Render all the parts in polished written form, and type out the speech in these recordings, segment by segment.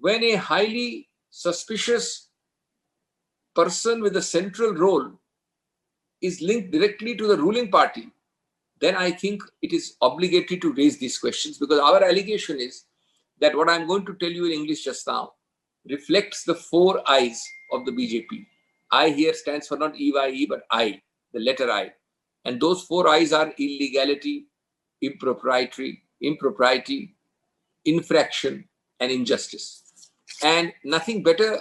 when a highly suspicious person with a central role is linked directly to the ruling party, then I think it is obligatory to raise these questions, because our allegation is that what I'm going to tell you in English just now reflects the 4 I's of the BJP. I here stands for not EYE, but I, the letter I. And those 4 I's are illegality, impropriety, infraction, and injustice. And nothing better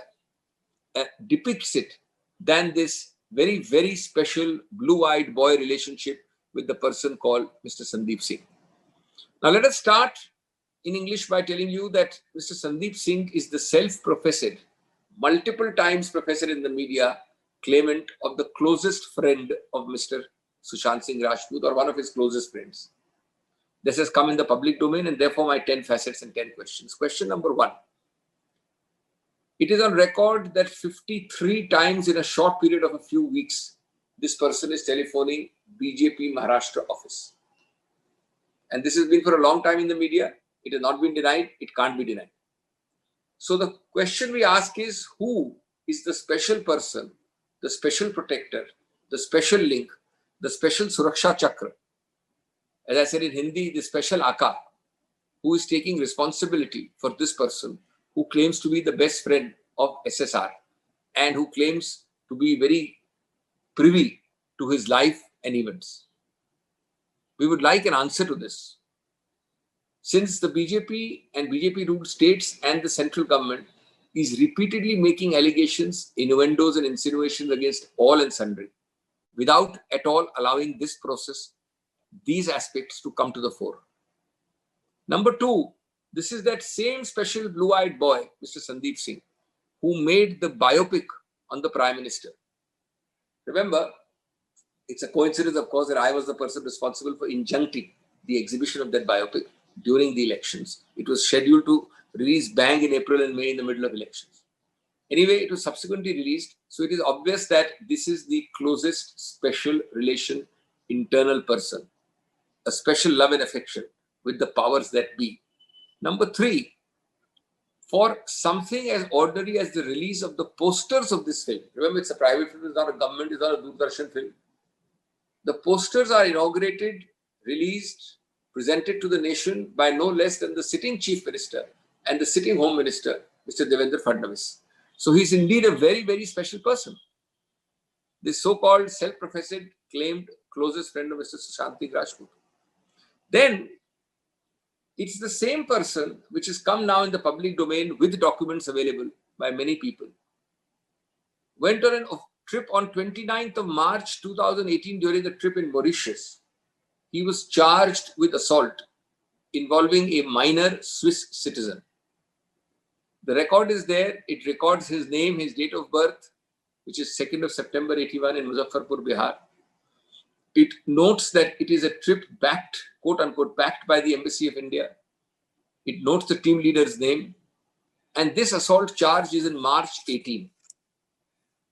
depicts it than this very, very special blue-eyed boy relationship with the person called Mr. Sandeep Singh. Now let us start in English by telling you that Mr. Sandeep Singh is the self-professed, multiple times professor in the media, claimant of the closest friend of Mr. Sushant Singh Rajput, or one of his closest friends. This has come in the public domain, and therefore my 10 facets and 10 questions. Question number 1. It is on record that 53 times in a short period of a few weeks, this person is telephoning BJP Maharashtra office. And this has been for a long time in the media. It has not been denied. It can't be denied. So the question we ask is, who is the special person, the special protector, the special link, the special Suraksha Chakra? As I said in Hindi, the special Aka, who is taking responsibility for this person, who claims to be the best friend of SSR and who claims to be very privy to his life and events. We would like an answer to this. Since the BJP and BJP-ruled states and the central government is repeatedly making allegations, innuendos and insinuations against all and sundry, without at all allowing this process, these aspects to come to the fore. Number 2, this is that same special blue-eyed boy, Mr. Sandeep Singh, who made the biopic on the Prime Minister. Remember, it's a coincidence, of course, that I was the person responsible for injuncting the exhibition of that biopic during the elections. It was scheduled to release bang in April and May in the middle of elections. Anyway, it was subsequently released. So it is obvious that this is the closest special relation internal person, a special love and affection with the powers that be. Number 3, for something as ordinary as the release of the posters of this film. Remember, it's a private film, it's not a government, it's not a Doordarshan film. The posters are inaugurated, released, presented to the nation by no less than the sitting Chief Minister and the sitting Home Minister, Mr. Devendra Fadnavis. So he's indeed a very, very special person. This so-called self-professed claimed closest friend of Mr. Sushant Singh Rajput. Then, it's the same person which has come now in the public domain with documents available by many people. Went on a trip on 29th of March 2018 during a trip in Mauritius. He was charged with assault involving a minor Swiss citizen. The record is there. It records his name, his date of birth, which is 2nd of September 81 in Muzaffarpur, Bihar. It notes that it is a trip backed, quote unquote, backed by the Embassy of India. It notes the team leader's name. And this assault charge is in March 18.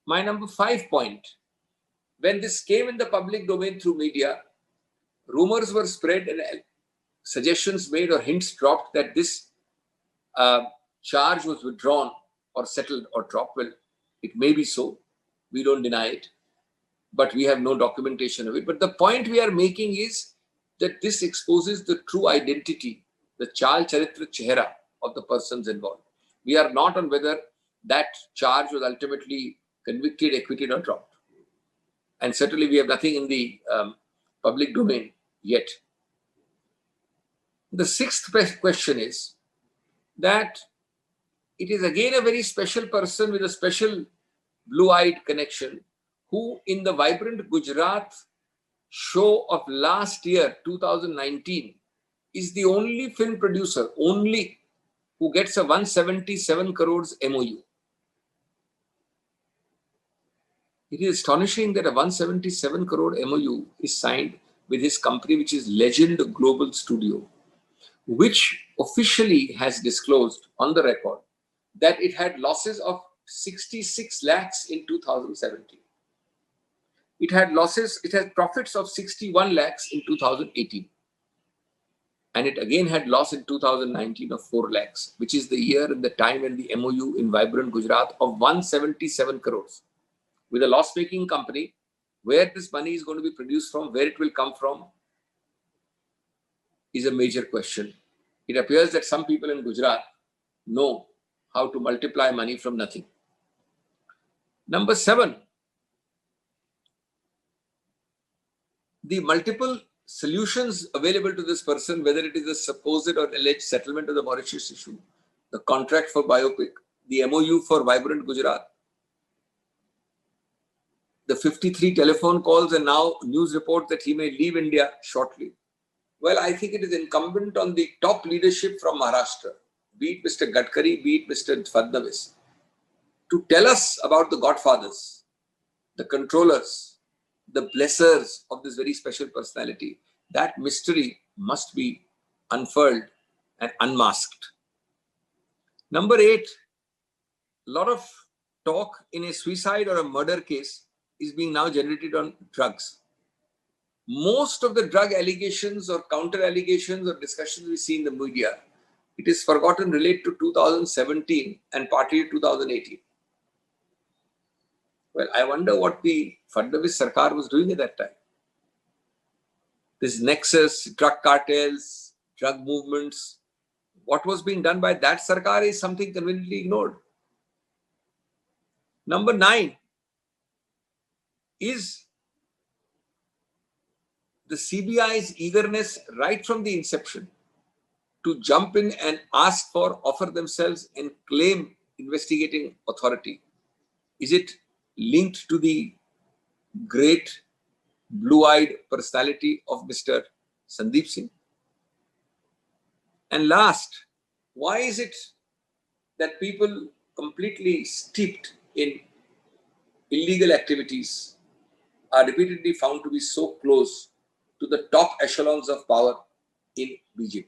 My number 5 point, when this came in the public domain through media, rumors were spread and suggestions made or hints dropped that this charge was withdrawn or settled or dropped. Well, it may be so. We don't deny it. But we have no documentation of it. But the point we are making is that this exposes the true identity, the Chal Charitra Chehra of the persons involved. We are not on whether that charge was ultimately convicted, acquitted, or dropped. And certainly we have nothing in the public domain yet. The 6th question is that it is again a very special person with a special blue-eyed connection who in the vibrant Gujarat show of last year, 2019, is the only film producer, who gets a 177 crores MOU. It is astonishing that a 177 crore MOU is signed with his company, which is Legend Global Studio, which officially has disclosed on the record that it had losses of 66 lakhs in 2017. It had profits of 61 lakhs in 2018. And it again had loss in 2019 of 4 lakhs, which is the year and the time and the MOU in Vibrant Gujarat of 177 crores. With a loss-making company, where this money is going to be produced from, where it will come from, is a major question. It appears that some people in Gujarat know how to multiply money from nothing. Number 7, the multiple solutions available to this person, whether it is a supposed or alleged settlement of the Mauritius issue, the contract for biopic, the MOU for Vibrant Gujarat, the 53 telephone calls, and now news reports that he may leave India shortly. Well, I think it is incumbent on the top leadership from Maharashtra, be it Mr. Gadkari, be it Mr. Fadnavis, to tell us about the godfathers, the controllers, the blessers of this very special personality. That mystery must be unfurled and unmasked. Number 8, a lot of talk in a suicide or a murder case is being now generated on drugs. Most of the drug allegations or counter allegations or discussions we see in the media, it is forgotten relate to 2017 and partly 2018. Well, I wonder what the Fadnavis Sarkar was doing at that time. This nexus, drug cartels, drug movements, what was being done by that Sarkar is something conveniently ignored. Number 9 is the CBI's eagerness right from the inception to jump in and ask for, offer themselves and claim investigating authority. Is it linked to the great blue-eyed personality of Mr. Sandeep Singh? And last, why is it that people completely steeped in illegal activities are repeatedly found to be so close to the top echelons of power in BJP?